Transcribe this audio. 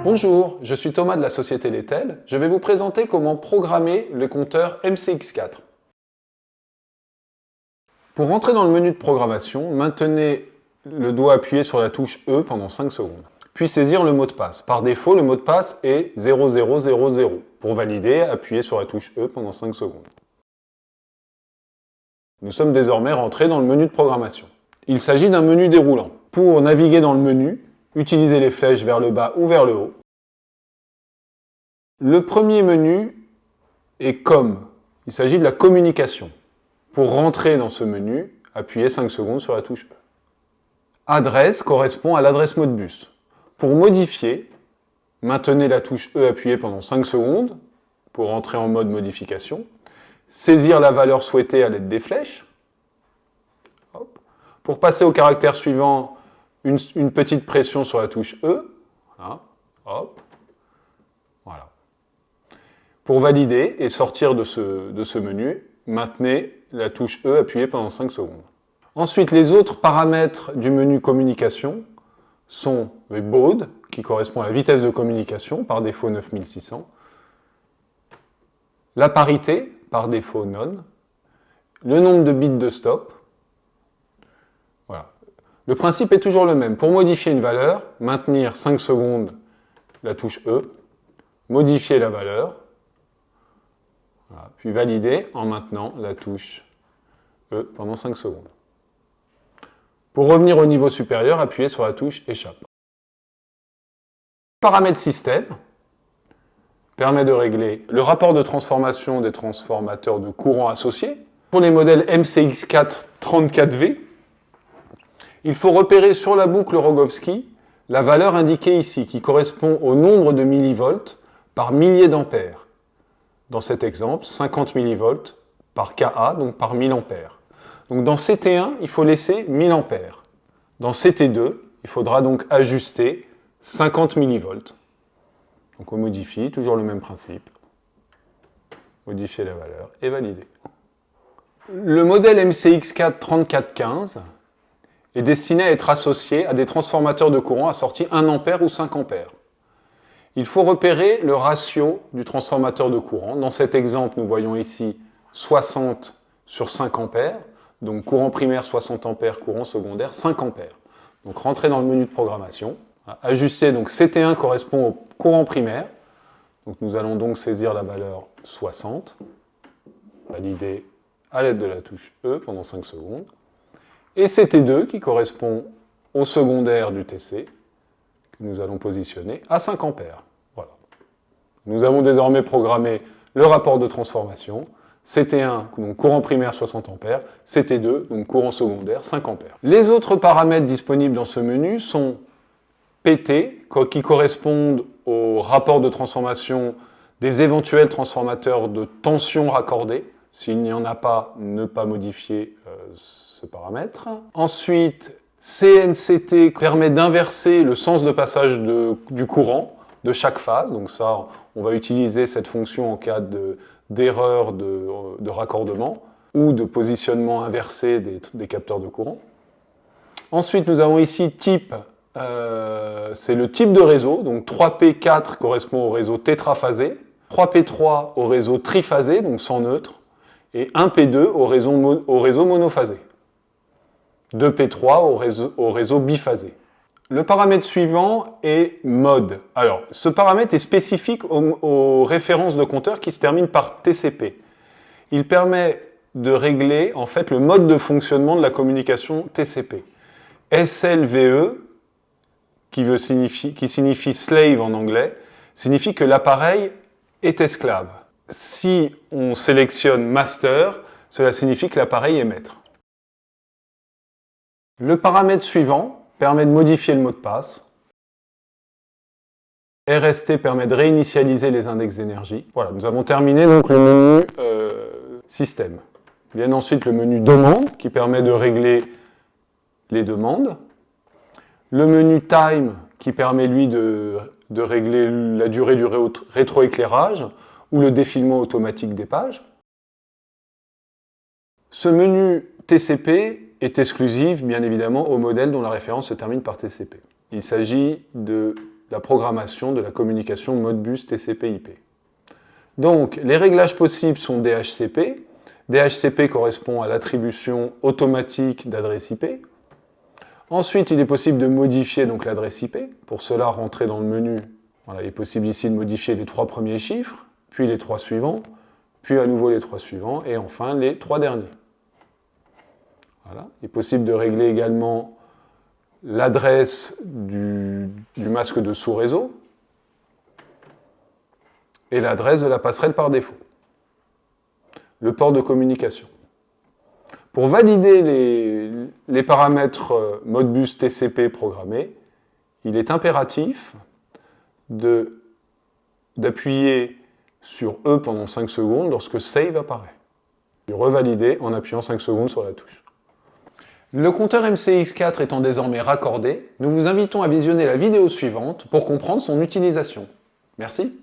Bonjour, je suis Thomas de la société Lettel. Je vais vous présenter comment programmer le compteur MCX4. Pour rentrer dans le menu de programmation, maintenez le doigt appuyé sur la touche E pendant 5 secondes. Puis saisir le mot de passe. Par défaut, le mot de passe est 0000. Pour valider, appuyez sur la touche E pendant 5 secondes. Nous sommes désormais rentrés dans le menu de programmation. Il s'agit d'un menu déroulant. Pour naviguer dans le menu, utilisez les flèches vers le bas ou vers le haut. Le premier menu est COM. Il s'agit de la communication. Pour rentrer dans ce menu, appuyez 5 secondes sur la touche E. Adresse correspond à l'adresse Modbus. Pour modifier, maintenez la touche E appuyée pendant 5 secondes pour entrer en mode modification. Saisir la valeur souhaitée à l'aide des flèches. Hop. Pour passer au caractère suivant, une petite pression sur la touche E. Voilà. Hop. Voilà. Pour valider et sortir de ce menu, maintenez la touche E appuyée pendant 5 secondes. Ensuite, les autres paramètres du menu communication sont le baud, qui correspond à la vitesse de communication, par défaut 9600, la parité, par défaut non, le nombre de bits de stop. Voilà. Le principe est toujours le même. Pour modifier une valeur, maintenir 5 secondes la touche E, modifier la valeur, voilà, puis valider en maintenant la touche E pendant 5 secondes. Pour revenir au niveau supérieur, appuyez sur la touche Échappe. Paramètre système permet de régler le rapport de transformation des transformateurs de courant associés. Pour les modèles MCX4 34V, il faut repérer sur la boucle Rogowski la valeur indiquée ici, qui correspond au nombre de millivolts par millier d'ampères. Dans cet exemple, 50 millivolts par KA, donc par 1000 ampères. Donc dans CT1, il faut laisser 1000 ampères. Dans CT2, il faudra donc ajuster 50 millivolts. Donc on modifie, toujours le même principe. Modifier la valeur et valider. Le modèle MCX4 3415 est destiné à être associé à des transformateurs de courant assortis 1 ampère ou 5 ampères. Il faut repérer le ratio du transformateur de courant. Dans cet exemple, nous voyons ici 60 sur 5 ampères. Donc courant primaire 60 ampères, courant secondaire 5 ampères. Donc rentrer dans le menu de programmation. Ajuster, donc CT1 correspond au courant primaire. Donc nous allons donc saisir la valeur 60. Valider à l'aide de la touche E pendant 5 secondes. Et CT2 qui correspond au secondaire du TC, que nous allons positionner à 5 ampères. Voilà. Nous avons désormais programmé le rapport de transformation. CT1, donc courant primaire 60 ampères, CT2, donc courant secondaire 5 ampères. Les autres paramètres disponibles dans ce menu sont PT, qui correspondent au rapport de transformation des éventuels transformateurs de tension raccordés. S'il n'y en a pas, ne pas modifier ce paramètre. Ensuite, CNCT permet d'inverser le sens de passage du courant de chaque phase. Donc ça, on va utiliser cette fonction en cas d'erreur de raccordement ou de positionnement inversé des capteurs de courant. Ensuite, nous avons ici type, c'est le type de réseau, donc 3P4 correspond au réseau tétraphasé, 3P3 au réseau triphasé, donc sans neutre, et 1P2 au réseau monophasé, 2P3 au réseau biphasé. Le paramètre suivant est mode. Alors, ce paramètre est spécifique aux références de compteurs qui se terminent par TCP. Il permet de régler en fait le mode de fonctionnement de la communication TCP. SLVE, qui signifie slave en anglais, signifie que l'appareil est esclave. Si on sélectionne master, cela signifie que l'appareil est maître. Le paramètre suivant permet de modifier le mot de passe. RST permet de réinitialiser les index d'énergie. Voilà, nous avons terminé donc le menu système. Vient ensuite le menu demande qui permet de régler les demandes. Le menu time qui permet lui de régler la durée du rétroéclairage ou le défilement automatique des pages. Ce menu TCP est exclusif, bien évidemment, au modèle dont la référence se termine par TCP. Il s'agit de la programmation de la communication Modbus TCP/IP. Donc, les réglages possibles sont DHCP. DHCP correspond à l'attribution automatique d'adresse IP. Ensuite, il est possible de modifier l'adresse IP. Pour cela, rentrer dans le menu. Voilà, il est possible ici de modifier les 3 premiers chiffres, puis les 3 suivants, puis à nouveau les 3 suivants, et enfin les 3 derniers. Voilà. Il est possible de régler également l'adresse du masque de sous-réseau et l'adresse de la passerelle par défaut. Le port de communication. Pour valider les paramètres Modbus TCP programmés, il est impératif d'appuyer sur E pendant 5 secondes lorsque Save apparaît. Puis revalider en appuyant 5 secondes sur la touche. Le compteur MCX4 étant désormais raccordé, nous vous invitons à visionner la vidéo suivante pour comprendre son utilisation. Merci.